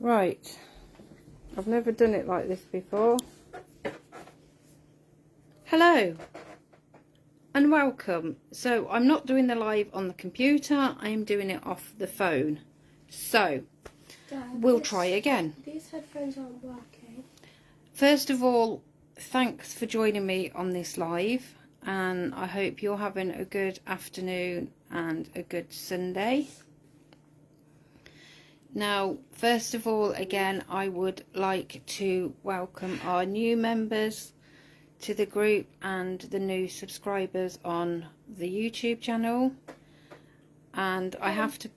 Right, I've never done it like this before. Hello and welcome. So I'm not doing the live on the computer, I am doing it off the phone. So Dad, we'll try again. These headphones aren't working. First of all, thanks for joining me on this live, and I hope you're having a good afternoon and a good Sunday. Now, first of all, again, I would like to welcome our new members to the group and the new subscribers on the YouTube channel. And I have to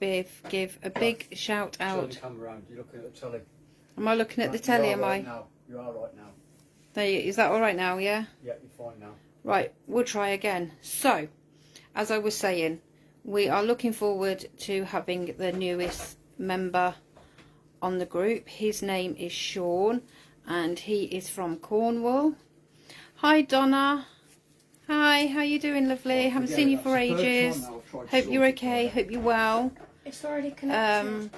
give a big shout out. Turn the camera around. You're looking at the telly. Am I looking at the telly? Am I? Now. You are right now. Is that all right now? Yeah. Yeah, you're fine now. Right, we'll try again. So, as I was saying, we are looking forward to having the newest member on the group. His name is Sean, and he is from Cornwall. Hi, Donna. Hi, how you doing, lovely? Haven't seen you for ages. Hope you're okay. Hope you're well. It's already connected.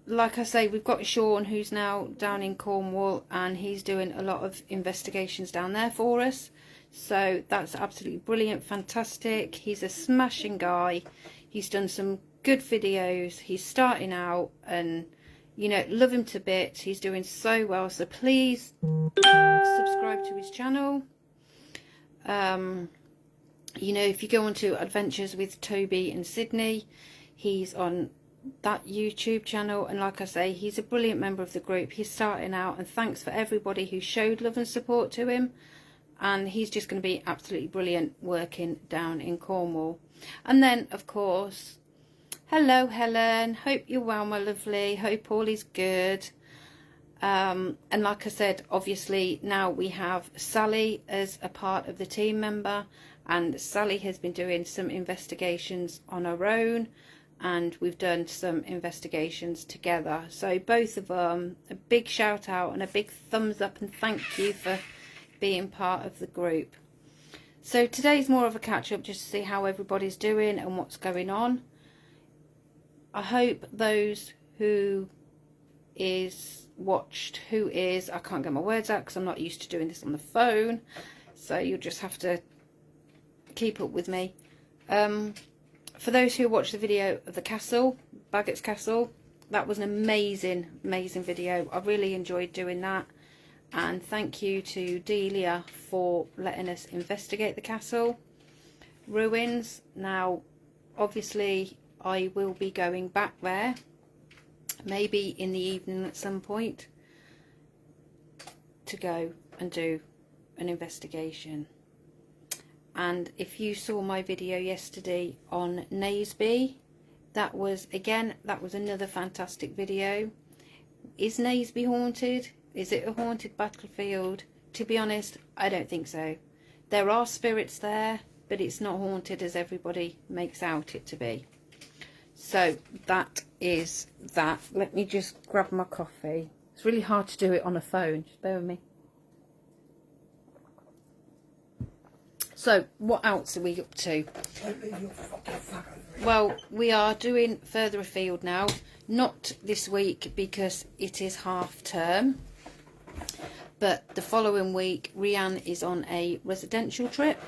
Like I say, we've got Sean, who's now down in Cornwall, and he's doing a lot of investigations down there for us. So that's absolutely brilliant, fantastic. He's a smashing guy. He's done some good videos. He's starting out, and you know, love him to bits. He's doing so well. So please subscribe to his channel. You know, if you go on to Adventures with Toby and Sydney, he's on that YouTube channel, and like I say, he's a brilliant member of the group. He's starting out, and thanks for everybody who showed love and support to him, and he's just going to be absolutely brilliant working down in Cornwall. And then of course, hello Helen, hope you're well, my lovely. Hope all is good. And like I said, obviously now we have Sally as a part of the team member, and Sally has been doing some investigations on her own, and we've done some investigations together. So both of them, a big shout out and a big thumbs up, and thank you for being part of the group. So today's more of a catch up, just to see how everybody's doing and what's going on. I hope those who I can't get my words out because I'm not used to doing this on the phone, so you'll just have to keep up with me. For those who watched the video of the castle, Baggett's Castle, that was an amazing video. I really enjoyed doing that, and thank you to Delia for letting us investigate the castle ruins. Now obviously I will be going back there, maybe in the evening at some point, to go and do an investigation. And if you saw my video yesterday on Naseby, that was another fantastic video. Is Naseby haunted? Is it a haunted battlefield? To be honest, I don't think so. There are spirits there, but it's not haunted as everybody makes out it to be. So that is that. Let me just grab my coffee. It's really hard to do it on a phone. Just bear with me. So what else are we up to? Well, we are doing further afield now. Not this week because it is half term, but the following week Rianne is on a residential trip,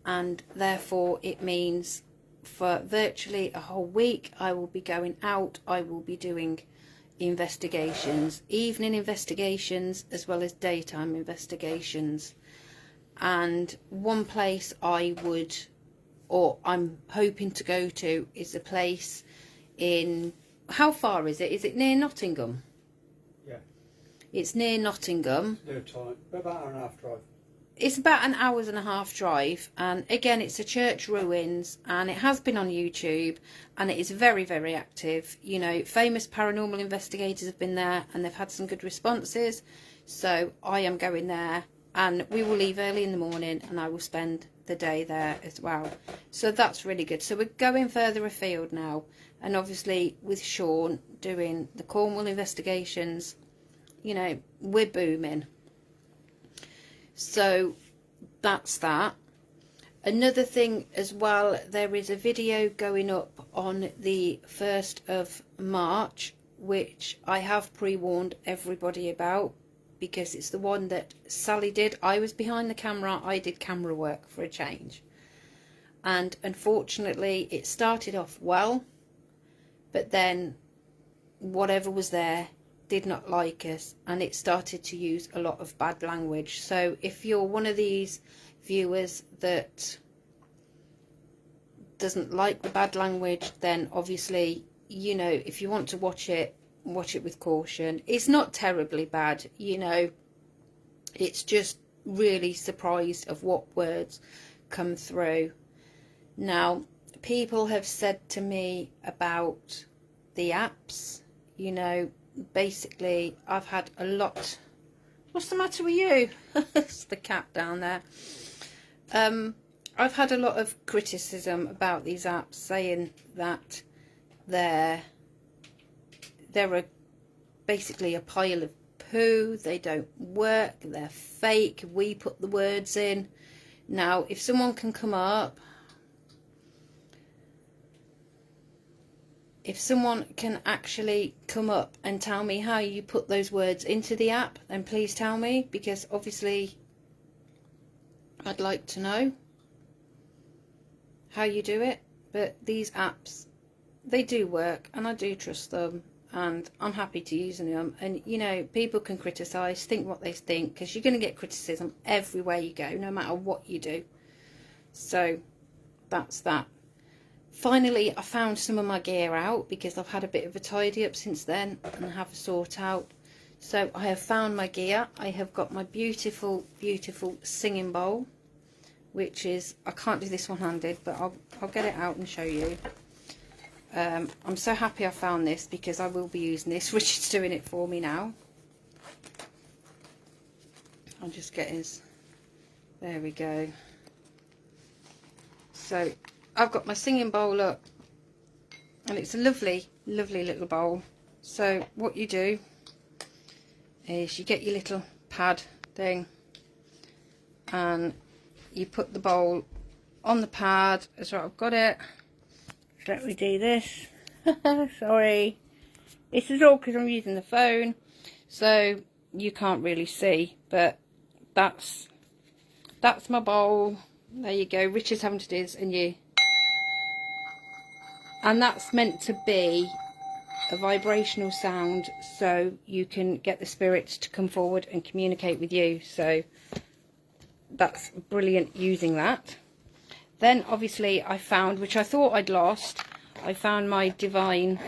and therefore it means for virtually a whole week I will be going out. I will be doing investigations, evening investigations as well as daytime investigations. And one place I'm hoping to go to is a place in, how far is it? Is it near Nottingham? Yeah. It's near Nottingham. No time. About an hour and a half drive. It's about an hour and a half drive, and again it's a church ruins, and it has been on YouTube, and it is very active. You know, famous paranormal investigators have been there and they've had some good responses. So I am going there, and we will leave early in the morning and I will spend the day there as well. So that's really good. So we're going further afield now, and obviously with Sean doing the Cornwall investigations, you know, we're booming. So that's that. Another thing as well, there is a video going up on the 1st of March which I have pre-warned everybody about, because it's the one that Sally did. I was behind the camera, I did camera work for a change, and unfortunately it started off well, but then whatever was there did not like us, and it started to use a lot of bad language. So if you're one of these viewers that doesn't like the bad language, then obviously, you know, if you want to watch it with caution. It's not terribly bad, you know, it's just really surprised of what words come through. Now, people have said to me about the apps, you know, basically I've had a lot. What's the matter with you? It's the cat down there. I've had a lot of criticism about these apps, saying that they're basically a pile of poo, they don't work, they're fake, we put the words in. Now, if someone can come up, if someone can actually come up and tell me how you put those words into the app, then please tell me, because obviously I'd like to know how you do it. But these apps, they do work, and I do trust them, and I'm happy to use them. And you know, people can criticise, think what they think, because you're going to get criticism everywhere you go, no matter what you do. So that's that. Finally, I found some of my gear out, because I've had a bit of a tidy up since then and I have a sort out. So I have found my gear. I have got my beautiful, beautiful singing bowl, which is, I can't do this one-handed, but I'll get it out and show you. I'm so happy I found this, because I will be using this. Richard's doing it for me now. I'll just get his, there we go. So I've got my singing bowl up, and it's a lovely, lovely little bowl. So what you do is you get your little pad thing, and you put the bowl on the pad. That's right, I've got it. Let me do this. Sorry, this is all because I'm using the phone, so you can't really see, but that's my bowl. There you go. Richard's having to do this, and that's meant to be a vibrational sound, so you can get the spirits to come forward and communicate with you. So that's brilliant using that. Then obviously I found, which I thought I'd lost, I found my Divine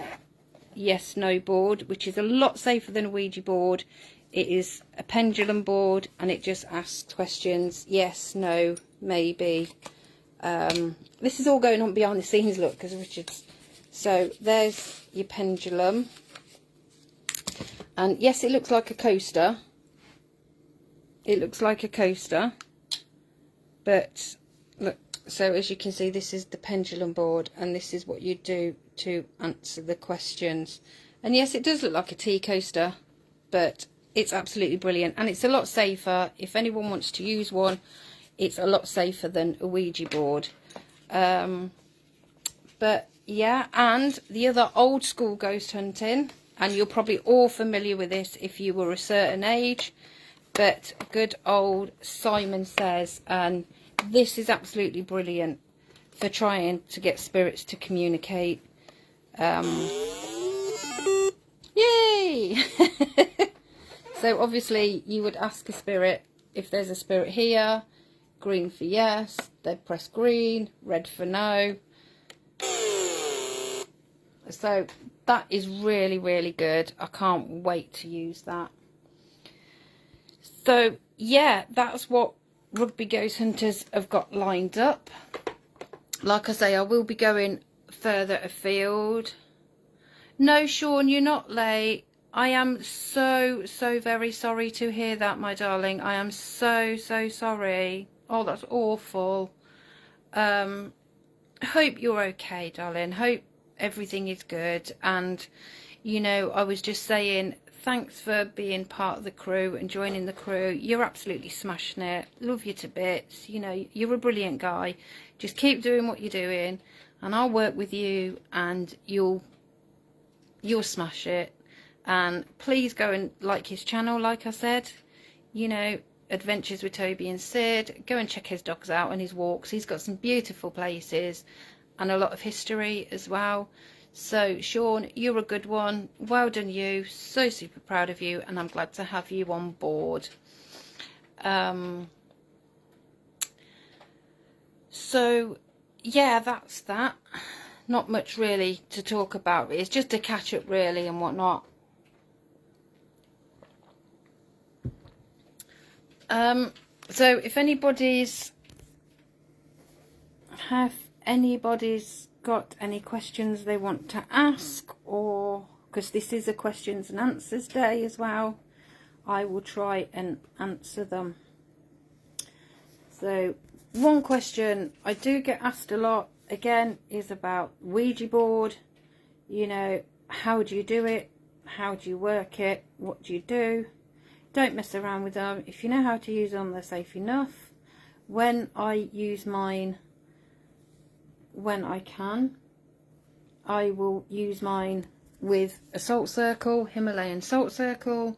Yes No board, which is a lot safer than a Ouija board. It is a pendulum board, and it just asks questions, yes, no, maybe. This is all going on behind the scenes, look, because Richard's. So there's your pendulum, and yes, it looks like a coaster. It looks like a coaster, but look. So as you can see, this is the pendulum board, and this is what you do to answer the questions. And yes, it does look like a tea coaster, but it's absolutely brilliant, and it's a lot safer. If anyone wants to use one, it's a lot safer than a Ouija board. But yeah, and the other old school ghost hunting, and you're probably all familiar with this if you were a certain age, but good old Simon Says, and this is absolutely brilliant for trying to get spirits to communicate. Yay! So obviously you would ask a spirit, if there's a spirit here, green for yes, they'd press green, red for no. So that is really, really good. I can't wait to use that. So yeah, that's what Rugby Ghost Hunters have got lined up. Like I say, I will be going further afield. No, Sean, you're not late. I am so very sorry to hear that, my darling. I am so sorry. Oh, that's awful. Hope you're okay, darling. Hope everything is good. And you know, I was just saying, thanks for being part of the crew and joining the crew. You're absolutely smashing it. Love you to bits. You know, you're a brilliant guy. Just keep doing what you're doing, and I'll work with you, and you'll smash it. And please go and like his channel, like I said, you know, Adventures with Toby and Sid. Go and check his dogs out and his walks. He's got some beautiful places and a lot of history as well. So Sean, you're a good one. Well done you. So super proud of you, and I'm glad to have you on board. So yeah, that's that. Not much really to talk about. It's just a catch up really and whatnot. So if anybody's got any questions they want to ask, or because this is a questions and answers day as well, I will try and answer them. So one question I do get asked a lot again is about Ouija board. You know, how do you do it? How do you work it? What do you do? Don't mess around with them. If you know how to use them, they're safe enough. When I use mine, when I can, I will use mine with a salt circle, Himalayan salt circle,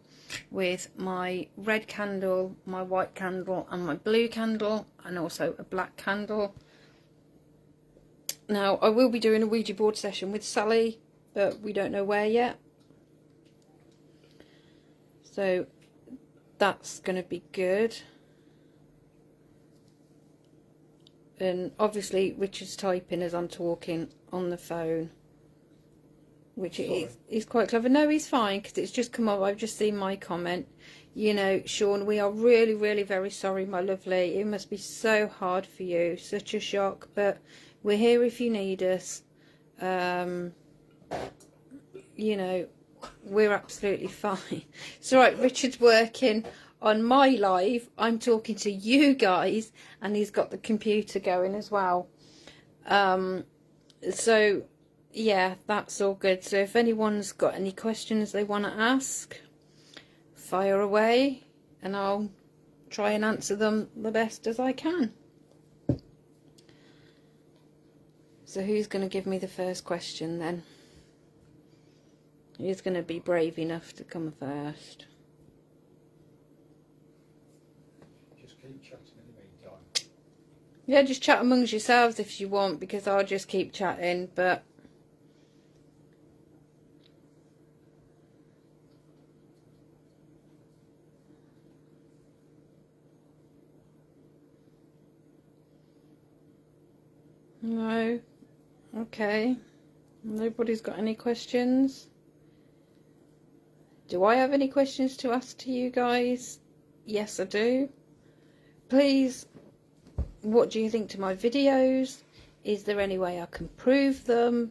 with my red candle, my white candle and my blue candle, and also a black candle. Now I will be doing a Ouija board session with Sally, but we don't know where yet. So that's going to be good. And obviously Richard's typing as I'm talking on the phone, which is quite clever. No, he's fine, because it's just come up. I've just seen my comment. You know, Sean, we are really, really very sorry, my lovely. It must be so hard for you. Such a shock. But we're here if you need us. You know, we're absolutely fine. It's all right. Richard's working on my live. I'm talking to you guys, and he's got the computer going as well. So yeah, that's all good. So if anyone's got any questions they want to ask, fire away and I'll try and answer them the best as I can. So who's going to give me the first question then? Who's going to be brave enough to come first? Just keep chatting in the meantime. Yeah, just chat amongst yourselves if you want, because I'll just keep chatting, but no. Okay. Nobody's got any questions. Do I have any questions to ask to you guys? Yes, I do. Please, what do you think to my videos? Is there any way I can improve them,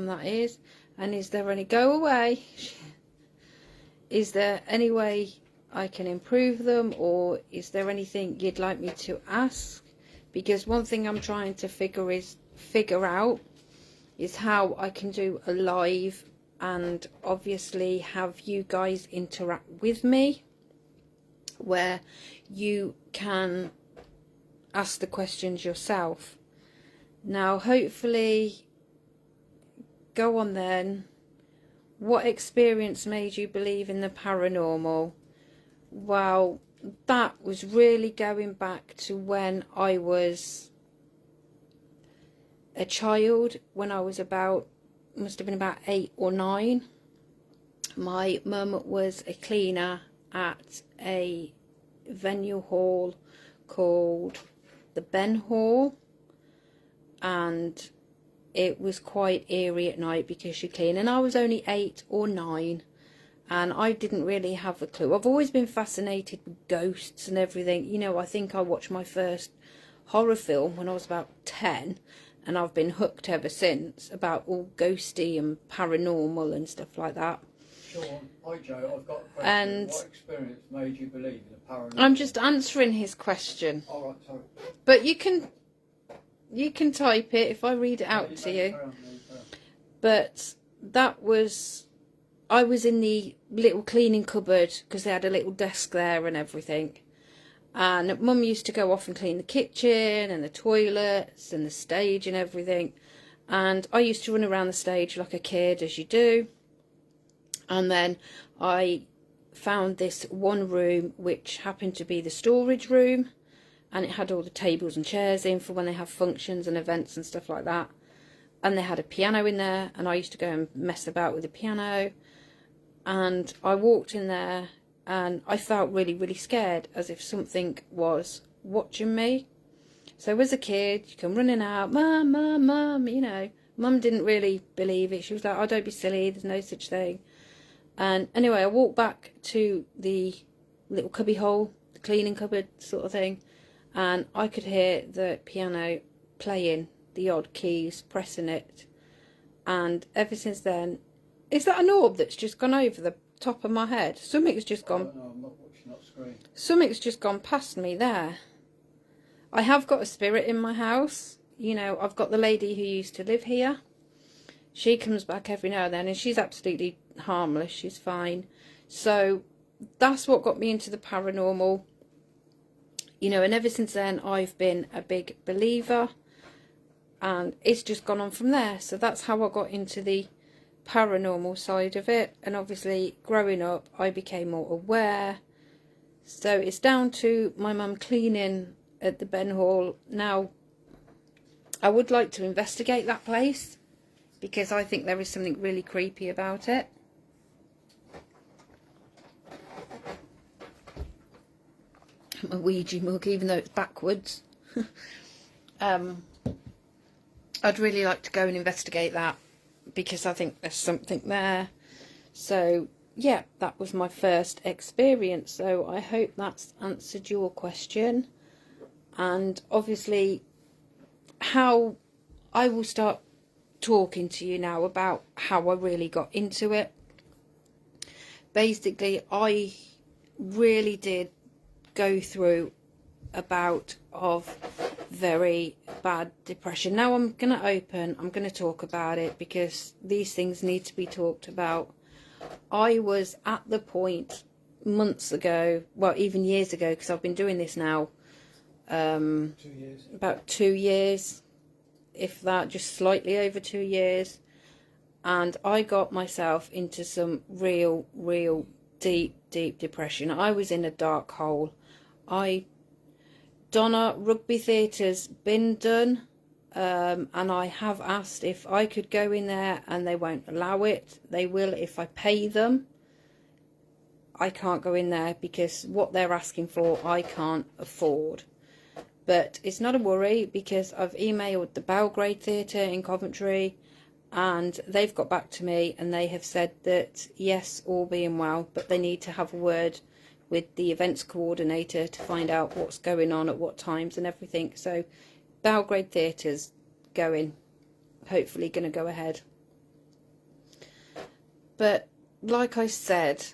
that is? And is there any, go away, is there any way I can improve them, or is there anything you'd like me to ask? Because one thing I'm trying to figure out is how I can do a live and obviously have you guys interact with me, where you can ask the questions yourself. Now hopefully, go on then. What experience made you believe in the paranormal? Well, that was really going back to when I was a child, when I was about, must have been about 8 or 9. My mum was a cleaner at a venue hall called the Ben Hall, and it was quite eerie at night because she cleaned, and I was only 8 or 9 and I didn't really have a clue. I've always been fascinated with ghosts and everything. You know, I think I watched my first horror film when I was about 10, and I've been hooked ever since about all ghosty and paranormal and stuff like that. Sean, hi Joe, I've got a question. And what experience made you believe in the paranormal? I'm just answering his question. All right, sorry. But you can type it if I read it out to you. But that was, I was in the little cleaning cupboard because they had a little desk there and everything. And Mum used to go off and clean the kitchen and the toilets and the stage and everything. And I used to run around the stage like a kid, as you do. And then I found this one room which happened to be the storage room, and it had all the tables and chairs in for when they have functions and events and stuff like that. And they had a piano in there, and I used to go and mess about with the piano. And I walked in there and I felt really, really scared, as if something was watching me. So as a kid, you come running out, "Mum, Mum, Mum," you know. Mum didn't really believe it. She was like, "Oh, don't be silly, there's no such thing." And anyway, I walked back to the little cubby hole, the cleaning cupboard sort of thing, and I could hear the piano playing the odd keys, pressing it. And ever since then, is that a knob that's just gone over the top of my head? Something's just gone. No, I'm not watching that screen. Something's just gone past me there. I have got a spirit in my house. You know, I've got the lady who used to live here. She comes back every now and then, and she's absolutely harmless. She's fine. So that's what got me into the paranormal. You know, and ever since then, I've been a big believer. And it's just gone on from there. So that's how I got into the paranormal side of it. And obviously, growing up, I became more aware. So it's down to my mum cleaning at the Ben Hall. Now, I would like to investigate that place, because I think there is something really creepy about it. A Ouija mug, even though it's backwards. I'd really like to go and investigate that, because I think there's something there. So yeah, that was my first experience. So I hope that's answered your question. And obviously, how I will start talking to you now about how I really got into it. Basically, I really did go through a bout of very bad depression. Now I'm going to talk about it, because these things need to be talked about. I was at the point months ago, well, even years ago, because I've been doing this now 2 years. about 2 years, if that, just slightly over 2 years. And I got myself into some real deep depression. I was in a dark hole. Donna, rugby theatre's been done, and I have asked if I could go in there, and they won't allow it. They will if I pay them. I can't go in there because what they're asking for I can't afford. But it's not a worry, because I've emailed the Belgrade Theatre in Coventry, and they've got back to me, and they have said that yes, all being well, but they need to have a word with the events coordinator to find out what's going on at what times and everything. So Belgrade Theatre's going, hopefully going to go ahead. But like I said,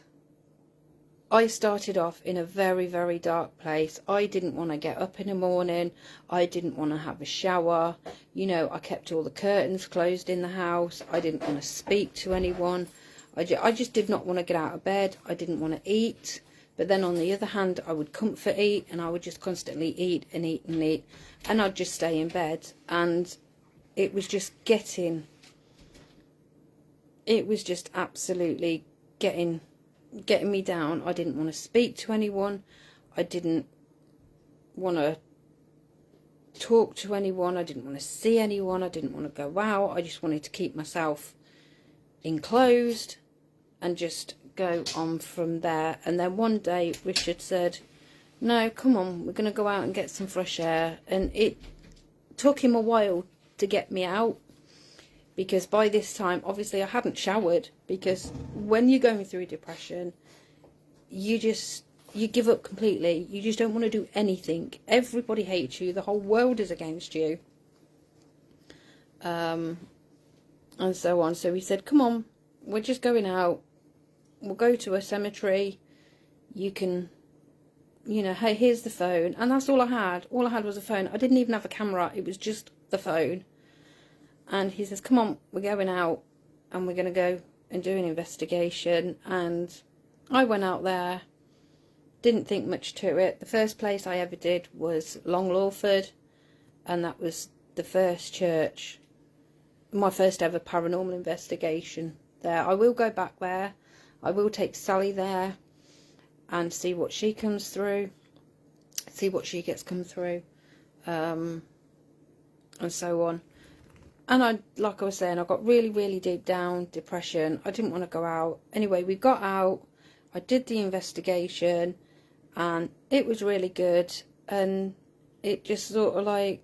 I started off in a very dark place. I didn't want to get up in the morning. I didn't want to have a shower. You know, I kept all the curtains closed in the house. I didn't want to speak to anyone. I just did not want to get out of bed. I didn't want to eat. But then on the other hand, I would comfort eat, and I would just constantly eat and eat and eat. And I'd just stay in bed. And it was just absolutely getting me down. I didn't want to speak to anyone. I didn't want to talk to anyone. I didn't want to see anyone. I didn't want to go out. I just wanted to keep myself enclosed and just go on from there. And then one day Richard said, "No, come on, we're going to go out and get some fresh air." And it took him a while to get me out, because by this time, obviously, I hadn't showered, because when you're going through depression, you give up completely. You just don't want to do anything. Everybody hates you. The whole world is against you. And so on. So he said, "Come on, we're just going out. We'll go to a cemetery. You can, you know, hey, here's the phone." And that's all I had. All I had was a phone. I didn't even have a camera. It was just the phone. And he says, "Come on, we're going out, and we're going to go and do an investigation." And I went out there. Didn't think much to it. The first place I ever did was Long Lawford, and that was the first church, my first ever paranormal investigation there. I will go back there. I will take Sally there and see what she comes through, see what she gets come through, and so on. And like I was saying, I got really, really deep down, depression. I didn't want to go out. Anyway, we got out. I did the investigation, and it was really good. And it just sort of like,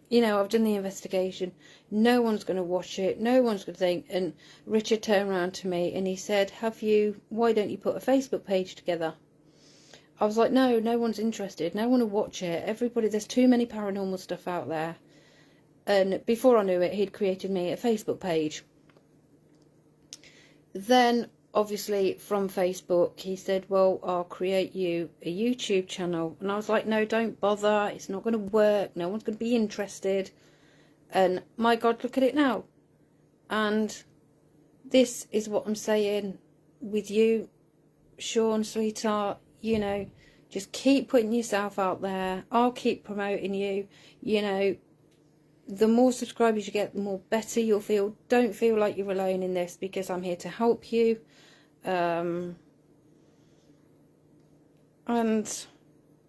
you know, I've done the investigation. No one's going to watch it. No one's going to think. And Richard turned around to me and he said, why don't you put a Facebook page together? I was like, no one's interested. No one will watch it. Everybody, there's too many paranormal stuff out there. And before I knew it, he'd created me a Facebook page. Then, obviously, from Facebook, he said, well, I'll create you a YouTube channel. And I was like, no, don't bother. It's not going to work. No one's going to be interested. And my God, look at it now. And this is what I'm saying with you, Sean, sweetheart. You know, just keep putting yourself out there. I'll keep promoting you. You know, the more subscribers you get, the more better you'll feel. Don't feel like you're alone in this, because I'm here to help you. And,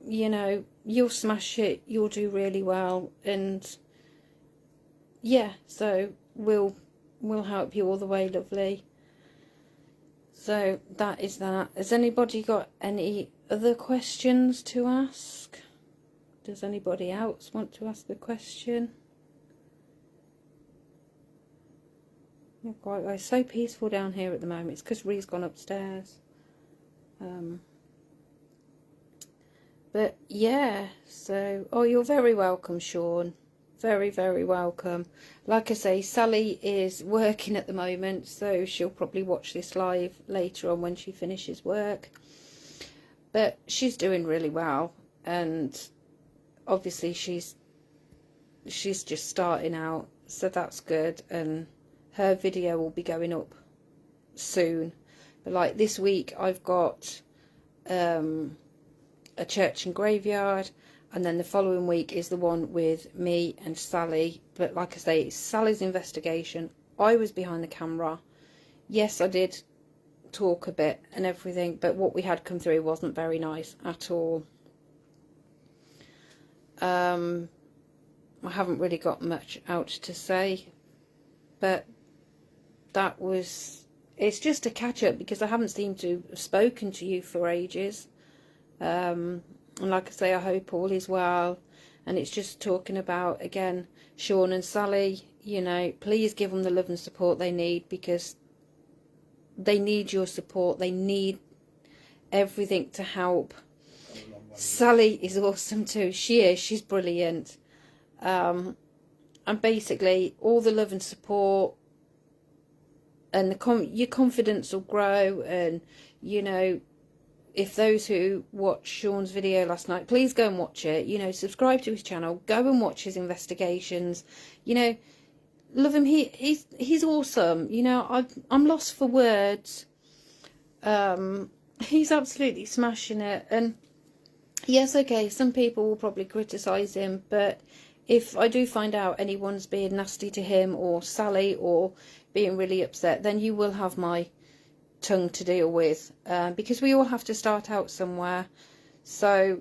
you know, you'll smash it. You'll do really well. And, yeah, so we'll help you all the way, lovely. So that is that. Has anybody got any other questions to ask? Does anybody else want to ask a question? It's so peaceful down here at the moment. It's because Ree's gone upstairs. But yeah, so, oh, you're very welcome, Sean. Very, very welcome. Like I say, Sally is working at the moment, so she'll probably watch this live later on when she finishes work. But she's doing really well, and obviously she's just starting out, so that's good. And her video will be going up soon. But like this week, I've got a church and graveyard. And then the following week is the one with me and Sally. But like I say, it's Sally's investigation. I was behind the camera. Yes, I did talk a bit and everything. But what we had come through wasn't very nice at all. I haven't really got much out to say. But that was... It's just a catch-up because I haven't seemed to have spoken to you for ages. And like I say, I hope all is well. And it's just talking about, again, Sean and Sally, you know, please give them the love and support they need, because they need your support. They need everything to help. Sally is awesome too. She is. She's brilliant. And basically, all the love and support, and your confidence will grow. And, you know, if those who watched Sean's video last night, please go and watch it. You know, subscribe to his channel. Go and watch his investigations. You know, love him. He's awesome. You know, I'm lost for words. He's absolutely smashing it. And yes, okay, some people will probably criticise him, but if I do find out anyone's being nasty to him or Sally or being really upset, then you will have my tongue to deal with, because we all have to start out somewhere. So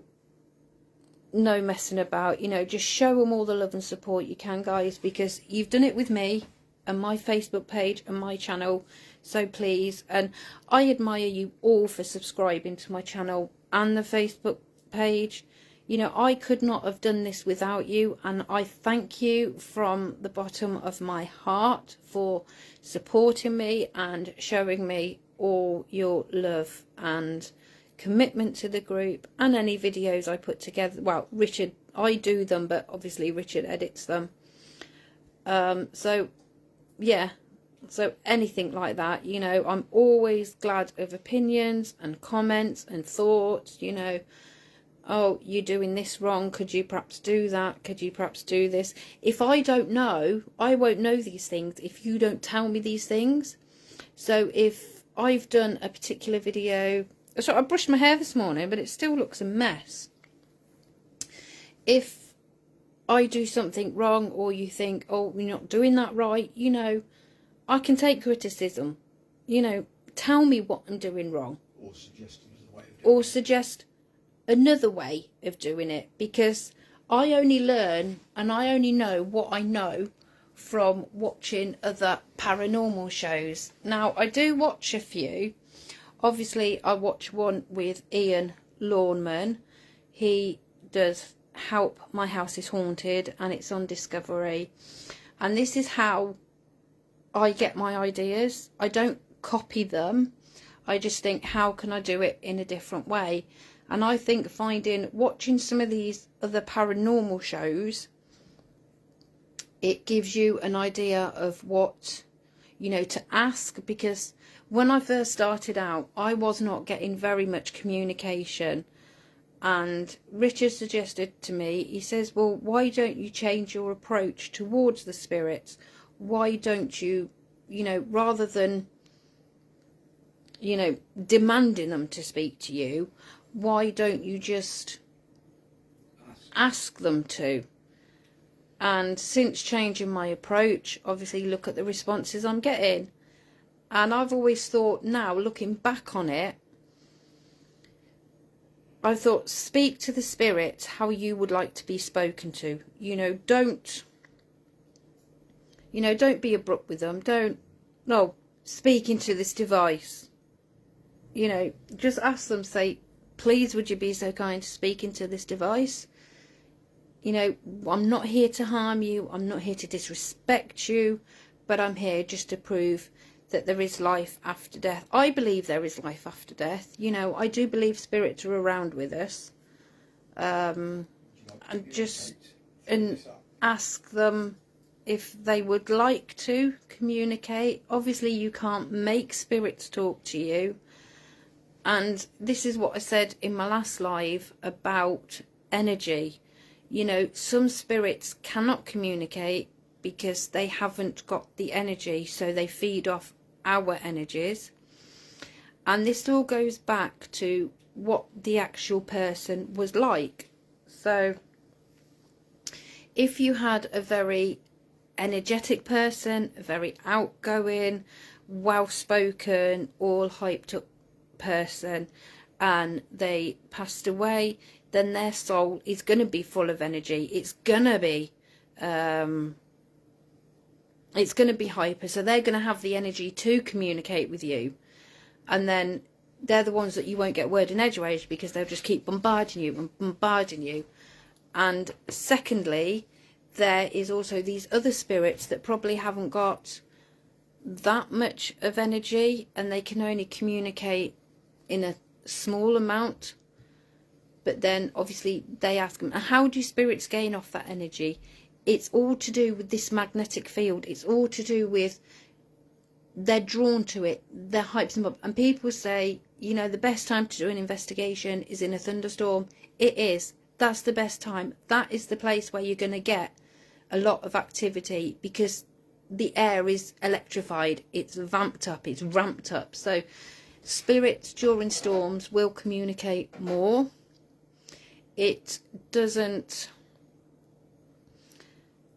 no messing about, you know, just show them all the love and support you can, guys, because you've done it with me and my Facebook page and my channel, so please. And I admire you all for subscribing to my channel and the Facebook page. You know, I could not have done this without you, and I thank you from the bottom of my heart for supporting me and showing me all your love and commitment to the group and any videos I put together. Well, Richard, I do them, but obviously Richard edits them. So yeah, so anything like that, you know, I'm always glad of opinions and comments and thoughts. You know, oh, you're doing this wrong, could you perhaps do that, could you perhaps do this? If I don't know, I won't know these things if you don't tell me these things. So if I've done a particular video, so I brushed my hair this morning, but it still looks a mess. If I do something wrong, or you think, oh, we're not doing that right, you know, I can take criticism. you know, tell me what I'm doing wrong. Or suggest another way of doing Or suggest another way of doing it, because I only learn and I only know what I know from watching other paranormal shows. Now, I do watch a few. Obviously, I watch one with Ian Lawnman. He does Help My House is Haunted, and it's on Discovery. And this is how I get my ideas. I don't copy them. I just think, how can I do it in a different way? And I think watching some of these other paranormal shows, it gives you an idea of what, you know, to ask. Because when I first started out, I was not getting very much communication. And Richard suggested to me, he says, well, why don't you change your approach towards the spirits? Why don't you, you know, rather than, you know, demanding them to speak to you, why don't you just ask them to? And since changing my approach, obviously look at the responses I'm getting. And I've always thought, now looking back on it, I thought, speak to the spirit how you would like to be spoken to. You know, don't be abrupt with them. No, speak into this device. You know, just ask them, say, please would you be so kind to speak into this device? You know, I'm not here to harm you. I'm not here to disrespect you. But I'm here just to prove that there is life after death. I believe there is life after death. You know, I do believe spirits are around with us. And ask them if they would like to communicate. Obviously, you can't make spirits talk to you. And this is what I said in my last live about energy. You know, some spirits cannot communicate because they haven't got the energy, so they feed off our energies. And this all goes back to what the actual person was like. So if you had a very energetic person, a very outgoing, well-spoken, all hyped up person, and they passed away, then their soul is going to be full of energy. It's going to be hyper, so they're going to have the energy to communicate with you. And then they're the ones that you won't get word in edgeways, because they'll just keep bombarding you and bombarding you. And secondly, there is also these other spirits that probably haven't got that much of energy, and they can only communicate in a small amount. But then obviously they ask them, how do spirits gain off that energy? It's all to do with this magnetic field. It's all to do with, they're drawn to it. They're hypes them up. And people say, you know, the best time to do an investigation is in a thunderstorm. It is. That's the best time. That is the place where you're going to get a lot of activity, because the air is electrified. It's vamped up. It's ramped up. So spirits during storms will communicate more. It doesn't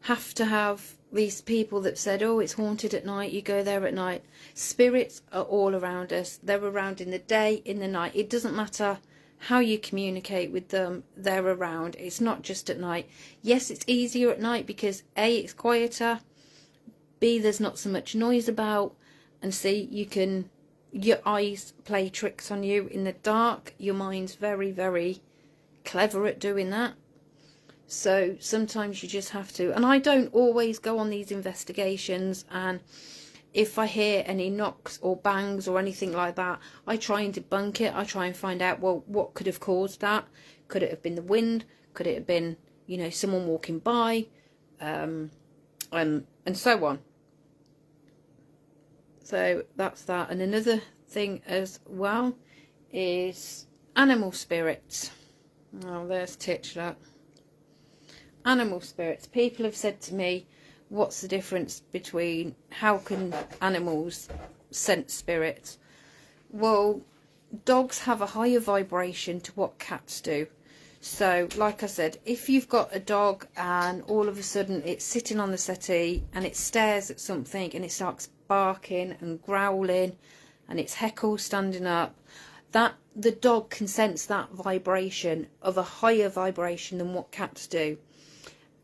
have to have these people that said, oh, it's haunted at night, you go there at night. Spirits are all around us. They're around in the day, in the night. It doesn't matter how you communicate with them, they're around. It's not just at night. Yes, it's easier at night because A, it's quieter, B, there's not so much noise about, and C, your eyes play tricks on you in the dark. Your mind's very, very clever at doing that. So sometimes you just have to, and I don't always go on these investigations, and if I hear any knocks or bangs or anything like that, I try and debunk it. I try and find out, well, what could have caused that? Could it have been the wind? Could it have been, you know, someone walking by? And so on. So that's that. And another thing as well is animal spirits. Oh, there's Titchler. Animal spirits. People have said to me, what's the difference between, how can animals sense spirits? Well, dogs have a higher vibration to what cats do. So like I said, if you've got a dog and all of a sudden it's sitting on the settee and it stares at something and it starts barking and growling and its heckle standing up, that the dog can sense that vibration of a higher vibration than what cats do.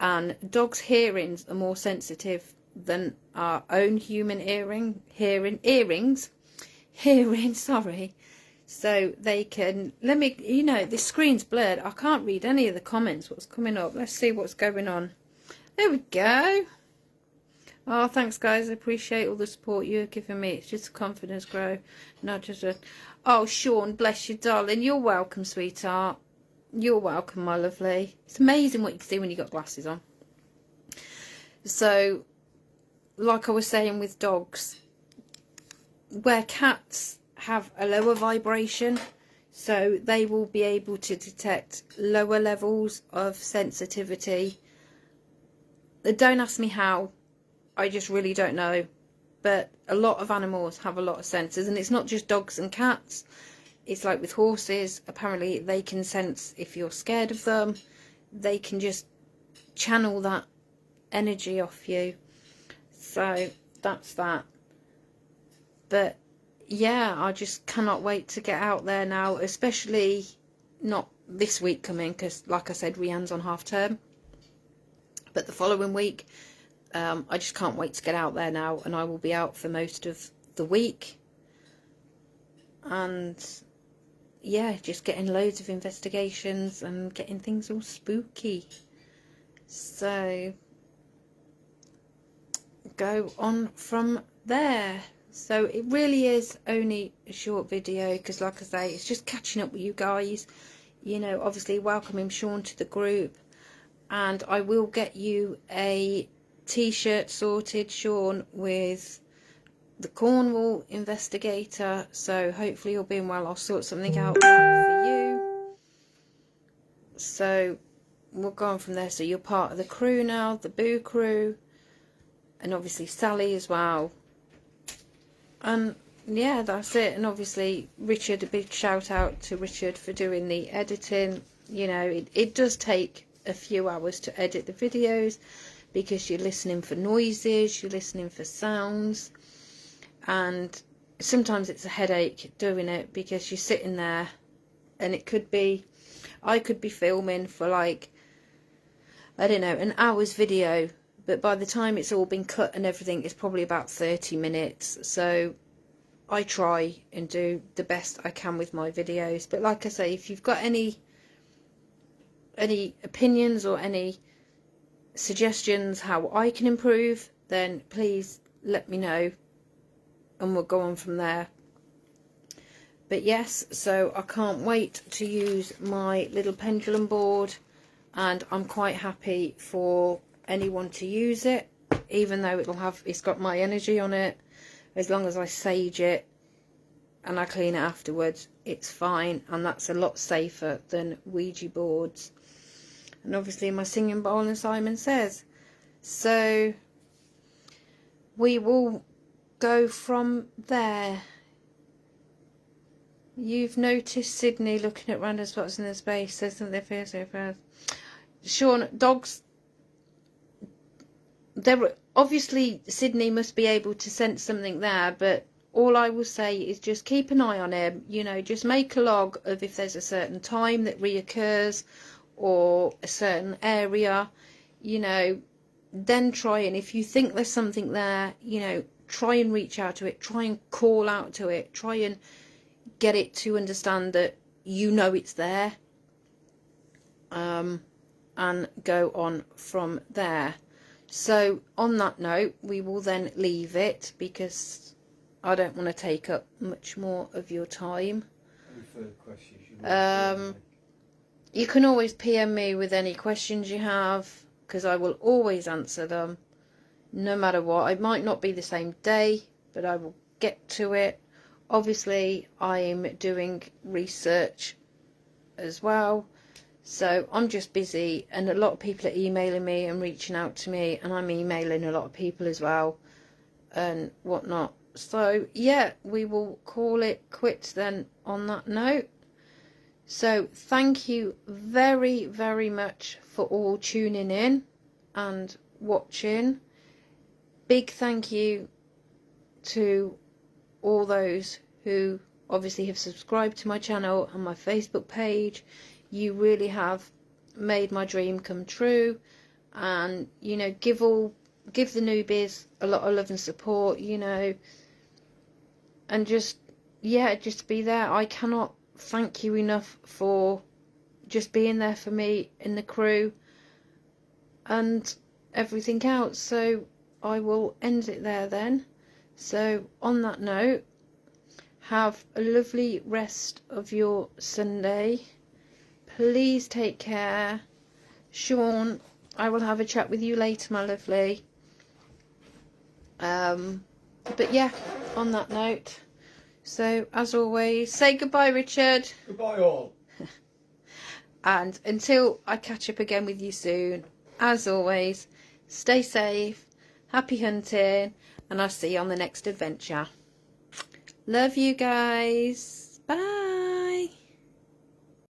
And dogs' hearings are more sensitive than our own human hearing, sorry. So they can, let me, you know, this screen's blurred. I can't read any of the comments, what's coming up. Let's see what's going on. There we go. Oh, thanks guys. I appreciate all the support you're giving me. It's just a confidence grow, not just a... Oh, Sean, bless you, darling. You're welcome, sweetheart. You're welcome, my lovely. It's amazing what you can see when you've got glasses on. So, like I was saying with dogs, where cats have a lower vibration, so they will be able to detect lower levels of sensitivity. Don't ask me how, I just really don't know, but a lot of animals have a lot of senses, and it's not just dogs and cats. It's like with horses. Apparently they can sense if you're scared of them. They can just channel that energy off you. So that's that. But yeah, I just cannot wait to get out there now, especially not this week coming, because like I said, Rianne's on half term, but the following week, I just can't wait to get out there now, and I will be out for most of the week. And yeah, just getting loads of investigations and getting things all spooky. So go on from there. So it really is only a short video, because like I say, it's just catching up with you guys, you know, obviously welcoming Sean to the group. And I will get you a t-shirt sorted, Sean, with the Cornwall investigator. So hopefully you're being well. I'll sort something out for you. So we'll go on from there. So you're part of the crew now, the Boo crew, and obviously Sally as well. And yeah, that's it. And obviously Richard, a big shout out to Richard for doing the editing. You know, it does take a few hours to edit the videos, because you're listening for noises, you're listening for sounds, and sometimes it's a headache doing it, because you're sitting there and it could be, I could be filming for like, I don't know, an hour's video, but by the time it's all been cut and everything, it's probably about 30 minutes. So I try and do the best I can with my videos. But like I say, if you've got any opinions or any suggestions how I can improve, then please let me know, and we'll go on from there. But yes, so I can't wait to use my little pendulum board, and I'm quite happy for anyone to use it, even though it's got my energy on it. As long as I sage it and I clean it afterwards, it's fine, and that's a lot safer than Ouija boards. And obviously my singing bowl and Simon Says. So we will go from there. You've noticed Sydney looking at random spots in the space, says something they feel so fast. Sean, dogs, obviously Sydney must be able to sense something there, but all I will say is just keep an eye on him. You know, just make a log of if there's a certain time that reoccurs or a certain area, you know, then try, and if you think there's something there, you know, try and reach out to it, try and call out to it, try and get it to understand that you know it's there, and go on from there. So on that note, we will then leave it, because I don't want to take up much more of your time. Any further questions? You can always PM me with any questions you have, because I will always answer them, no matter what. It might not be the same day, but I will get to it. Obviously, I'm doing research as well, so I'm just busy, and a lot of people are emailing me and reaching out to me, and I'm emailing a lot of people as well and whatnot. So yeah, we will call it quits then on that note. So thank you very, very much for all tuning in and watching. Big thank you to all those who obviously have subscribed to my channel and my Facebook page. You really have made my dream come true, and you know, give the newbies a lot of love and support, you know, and just be there. I cannot thank you enough for just being there for me in the crew and everything else. So I will end it there then. So on that note, have a lovely rest of your Sunday. Please take care. Sean, I will have a chat with you later, my lovely. But yeah, on that note, so as always, say goodbye, Richard. Goodbye all. And until I catch up again with you soon, as always, stay safe, happy hunting, and I'll see you on the next adventure. Love you guys. Bye.